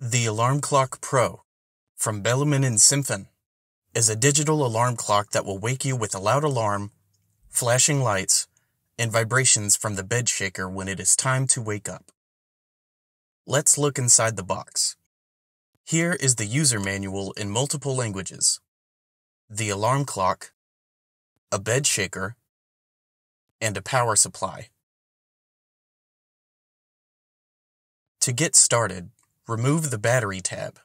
The Alarm Clock Pro from Bellman and Symfon is a digital alarm clock that will wake you with a loud alarm, flashing lights, and vibrations from the bed shaker when it is time to wake up. Let's look inside the box. Here is the user manual in multiple languages, the alarm clock, a bed shaker, and a power supply. To get started, remove the battery tab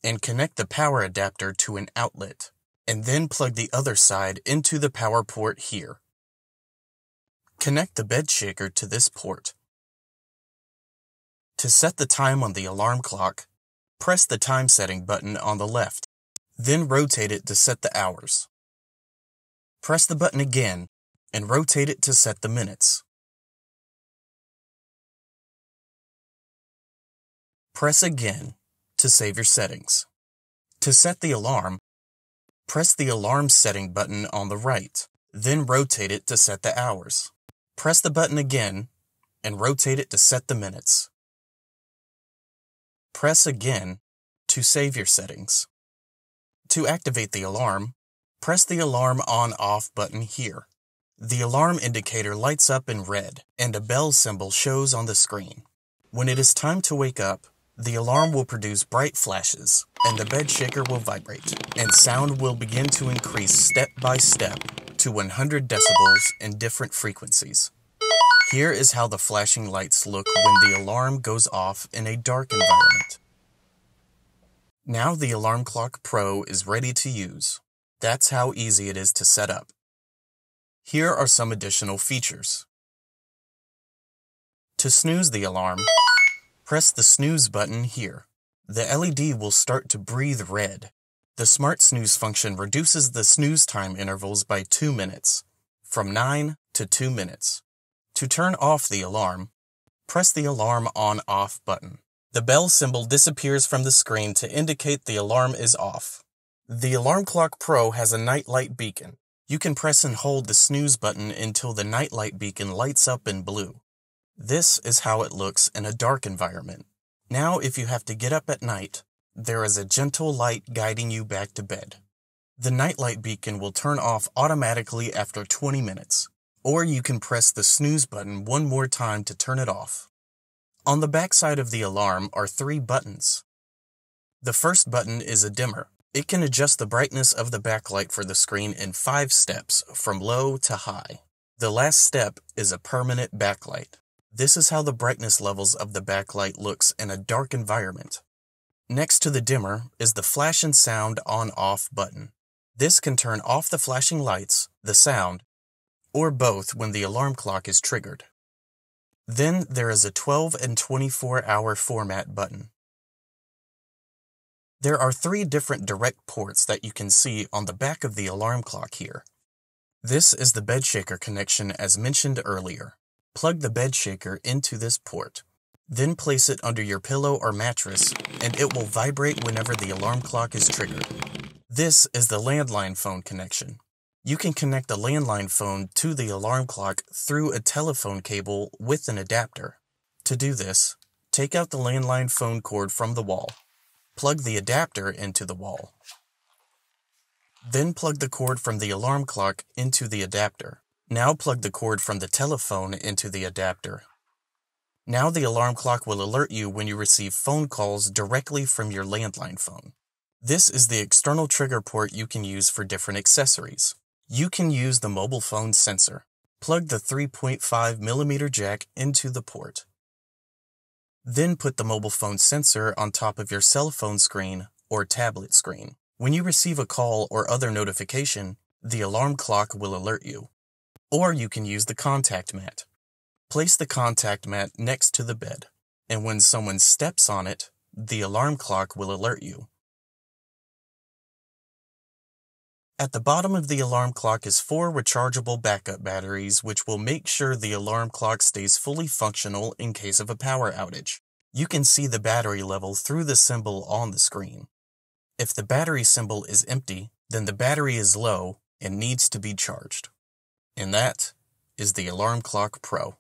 and connect the power adapter to an outlet, and then plug the other side into the power port here. Connect the bed shaker to this port. To set the time on the alarm clock, press the time setting button on the left, then rotate it to set the hours. Press the button again and rotate it to set the minutes. Press again to save your settings. To set the alarm, press the alarm setting button on the right, then rotate it to set the hours. Press the button again and rotate it to set the minutes. Press again to save your settings. To activate the alarm, press the alarm on/off button here. The alarm indicator lights up in red and a bell symbol shows on the screen. When it is time to wake up, the alarm will produce bright flashes, and the bed shaker will vibrate, and sound will begin to increase step by step to 100 decibels in different frequencies. Here is how the flashing lights look when the alarm goes off in a dark environment. Now the Alarm Clock Pro is ready to use. That's how easy it is to set up. Here are some additional features. To snooze the alarm, press the snooze button here. The LED will start to breathe red. The Smart Snooze function reduces the snooze time intervals by 2 minutes, from 9 to 2 minutes. To turn off the alarm, press the alarm on/off button. The bell symbol disappears from the screen to indicate the alarm is off. The Alarm Clock Pro has a nightlight beacon. You can press and hold the snooze button until the nightlight beacon lights up in blue. This is how it looks in a dark environment. Now, if you have to get up at night, there is a gentle light guiding you back to bed. The nightlight beacon will turn off automatically after 20 minutes, or you can press the snooze button one more time to turn it off. On the back side of the alarm are 3 buttons. The first button is a dimmer. It can adjust the brightness of the backlight for the screen in 5 steps, from low to high. The last step is a permanent backlight. This is how the brightness levels of the backlight looks in a dark environment. Next to the dimmer is the flash and sound on/off button. This can turn off the flashing lights, the sound, or both when the alarm clock is triggered. Then there is a 12 and 24-hour format button. There are 3 different direct ports that you can see on the back of the alarm clock here. This is the bed shaker connection as mentioned earlier. Plug the bed shaker into this port. Then place it under your pillow or mattress, and it will vibrate whenever the alarm clock is triggered. This is the landline phone connection. You can connect a landline phone to the alarm clock through a telephone cable with an adapter. To do this, take out the landline phone cord from the wall. Plug the adapter into the wall. Then plug the cord from the alarm clock into the adapter. Now plug the cord from the telephone into the adapter. Now the alarm clock will alert you when you receive phone calls directly from your landline phone. This is the external trigger port you can use for different accessories. You can use the mobile phone sensor. Plug the 3.5mm jack into the port. Then put the mobile phone sensor on top of your cell phone screen or tablet screen. When you receive a call or other notification, the alarm clock will alert you. Or you can use the contact mat. Place the contact mat next to the bed, and when someone steps on it, the alarm clock will alert you. At the bottom of the alarm clock is 4 rechargeable backup batteries which will make sure the alarm clock stays fully functional in case of a power outage. You can see the battery level through the symbol on the screen. If the battery symbol is empty, then the battery is low and needs to be charged. And that is the Alarm Clock Pro.